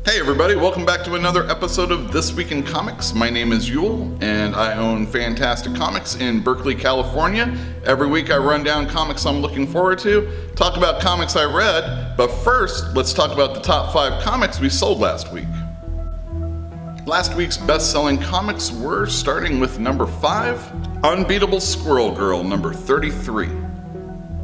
Hey everybody, welcome back to another episode of This Week in Comics. My name is Yule, and I own Fantastic Comics in Berkeley, California. Every week I run down comics I'm looking forward to, talk about comics I read, but first, let's talk about the top 5 comics we sold last week. Last week's best-selling comics were, starting with number 5, Unbeatable Squirrel Girl, number 33.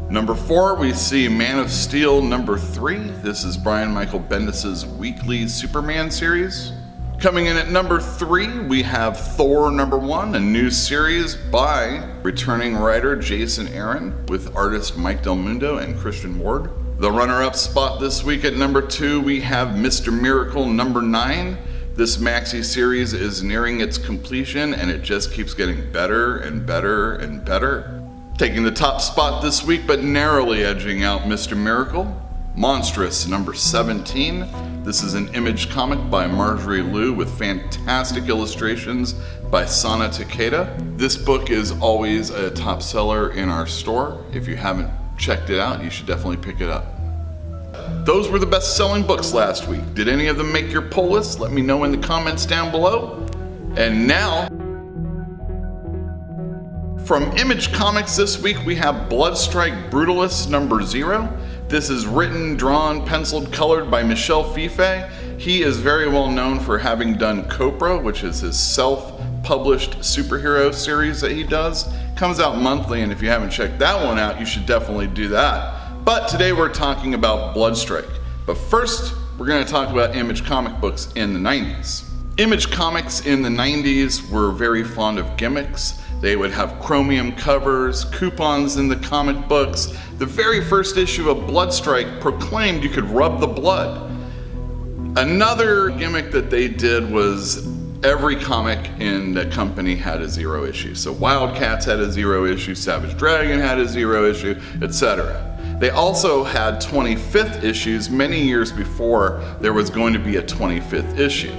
Number 4, we see Man of Steel number 3. This is Brian Michael Bendis' weekly Superman series. Coming in at number 3, we have Thor number 1, a new series by returning writer Jason Aaron with artist Mike Del Mundo and Christian Ward. The runner-up spot this week at number 2, we have Mr. Miracle number 9. This maxi series is nearing its completion and it just keeps getting better and better and better. Taking the top spot this week, but narrowly edging out Mr. Miracle, Monstress number 17. This is an Image comic by Marjorie Liu with fantastic illustrations by Sana Takeda. This book is always a top seller in our store. If you haven't checked it out, you should definitely pick it up. Those were the best-selling books last week. Did any of them make your pull list? Let me know in the comments down below. And now, from Image Comics this week, we have Bloodstrike Brutalists number 0. This is written, drawn, penciled, colored by Michel Fiffe. He is very well known for having done Copra, which is his self-published superhero series that he does. Comes out monthly, and if you haven't checked that one out, you should definitely do that. But today we're talking about Bloodstrike. But first, we're going to talk about Image comic books in the 90s. Image comics in the 90s were very fond of gimmicks. They would have chromium covers, coupons in the comic books. The very first issue of Bloodstrike proclaimed you could rub the blood. Another gimmick that they did was every comic in the company had a 0 issue. So Wildcats had a 0 issue, Savage Dragon had a 0 issue, etc. They also had 25th issues many years before there was going to be a 25th issue.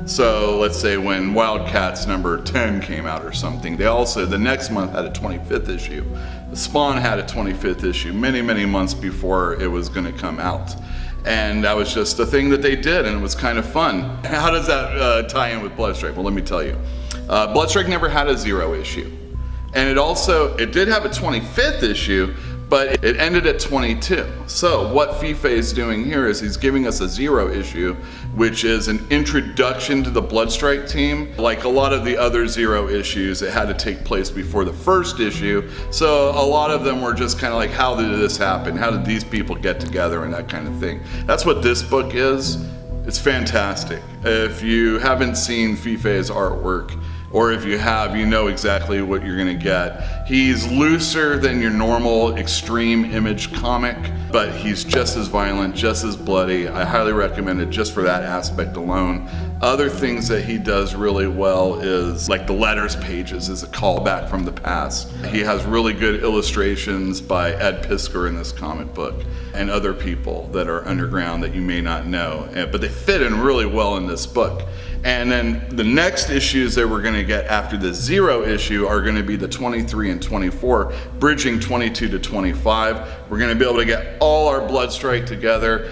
So let's say when Wildcats number 10 came out or something, they also, the next month, had a 25th issue. The Spawn had a 25th issue many, many months before it was going to come out. And that was just a thing that they did, and it was kind of fun. How does that tie in with Bloodstrike? Well, let me tell you. Bloodstrike never had a 0 issue. And it did have a 25th issue, but it ended at 22. So what Fiffe is doing here is he's giving us a 0 issue, which is an introduction to the Bloodstrike team. Like a lot of the other 0 issues, it had to take place before the first issue. So a lot of them were just kind of like, how did this happen? How did these people get together and that kind of thing? That's what this book is. It's fantastic. If you haven't seen Fiffe's artwork, or if you have, you know exactly what you're gonna get. He's looser than your normal extreme Image comic, but he's just as violent, just as bloody. I highly recommend it just for that aspect alone. Other things that he does really well is like the letters pages is a callback from the past. He has really good illustrations by Ed Piskor in this comic book and other people that are underground that you may not know, but they fit in really well in this book. And then the next issues that we're going to get after the 0 issue are going to be the 23 and 24, bridging 22 to 25. We're going to be able to get all our Bloodstrike together.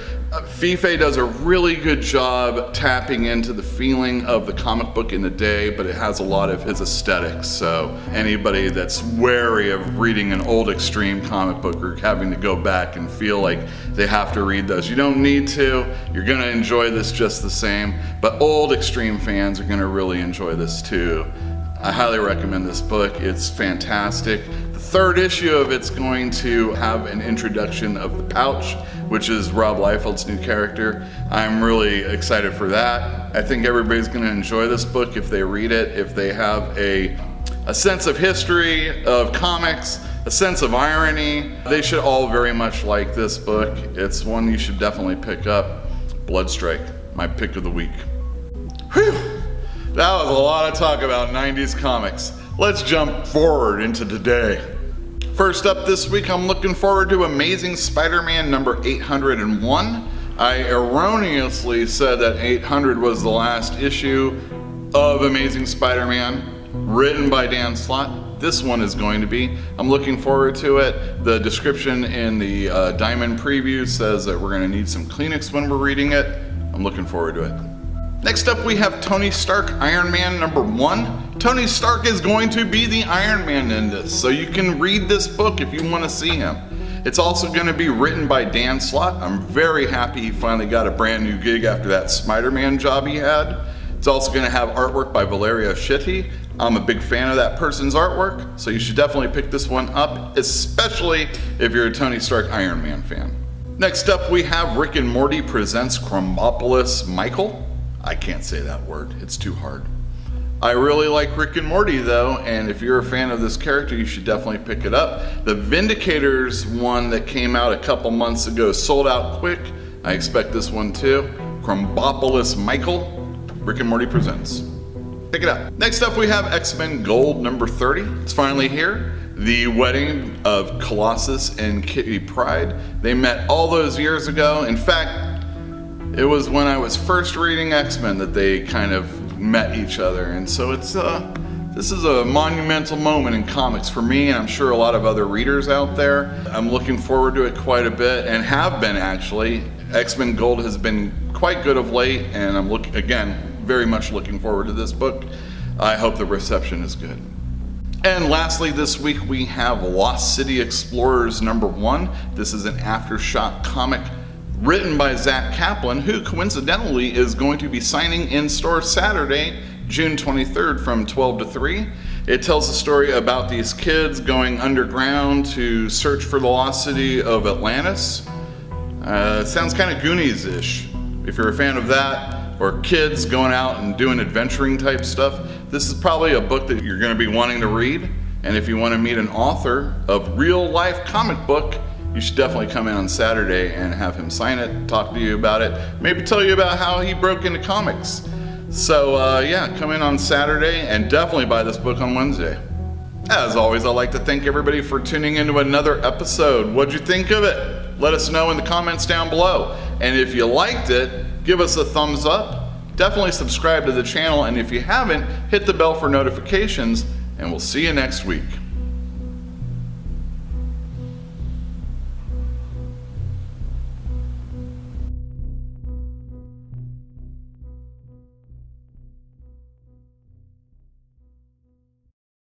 Fiffe does a really good job tapping into the feeling of the comic book in the day, but it has a lot of his aesthetics. So anybody that's wary of reading an old extreme comic book or having to go back and feel like they have to read those, you don't need to. You're going to enjoy this just the same, but old extreme fans are going to really enjoy this too. I highly recommend this book. It's fantastic. The third issue of it's going to have an introduction of the Pouch, which is Rob Liefeld's new character. I'm really excited for that. I think everybody's going to enjoy this book if they read it, if they have a sense of history, of comics, a sense of irony. They should all very much like this book. It's one you should definitely pick up. Bloodstrike, my pick of the week. Whew! That was a lot of talk about 90s comics. Let's jump forward into today. First up this week, I'm looking forward to Amazing Spider-Man number 801. I erroneously said that 800 was the last issue of Amazing Spider-Man, written by Dan Slott. This one is going to be. I'm looking forward to it. The description in the Diamond preview says that we're going to need some Kleenex when we're reading it. I'm looking forward to it. Next up, we have Tony Stark Iron Man #1. Tony Stark is going to be the Iron Man in this, so you can read this book if you want to see him. It's also going to be written by Dan Slott. I'm very happy he finally got a brand new gig after that Spider-Man job he had. It's also going to have artwork by Valerio Schiti. I'm a big fan of that person's artwork, so you should definitely pick this one up, especially if you're a Tony Stark Iron Man fan. Next up, we have Rick and Morty presents Krombopulos Michael. I can't say that word, it's too hard. I really like Rick and Morty though, and if you're a fan of this character, you should definitely pick it up. The Vindicators one that came out a couple months ago sold out quick. I expect this one too. Krombopulos Michael, Rick and Morty presents. Pick it up. Next up, we have X-Men Gold #30. It's finally here. The wedding of Colossus and Kitty Pryde. They met all those years ago. In fact, it was when I was first reading X-Men that they kind of met each other, and so this is a monumental moment in comics for me, and I'm sure a lot of other readers out there. I'm looking forward to it quite a bit, and have been actually. X-Men Gold has been quite good of late, and I'm very much looking forward to this book. I hope the reception is good. And lastly, this week we have Lost City Explorers #1. This is an Aftershock comic written by Zach Kaplan, who coincidentally is going to be signing in store Saturday, June 23rd from 12 to 3. It tells a story about these kids going underground to search for the lost city of Atlantis. It sounds kind of Goonies-ish. If you're a fan of that, or kids going out and doing adventuring type stuff, this is probably a book that you're going to be wanting to read. And if you want to meet an author of real life comic book, you should definitely come in on Saturday and have him sign it, talk to you about it, maybe tell you about how he broke into comics. So yeah, come in on Saturday and definitely buy this book on Wednesday. As always, I'd like to thank everybody for tuning into another episode. What'd you think of it? Let us know in the comments down below. And if you liked it, give us a thumbs up. Definitely subscribe to the channel, and if you haven't, hit the bell for notifications, and we'll see you next week.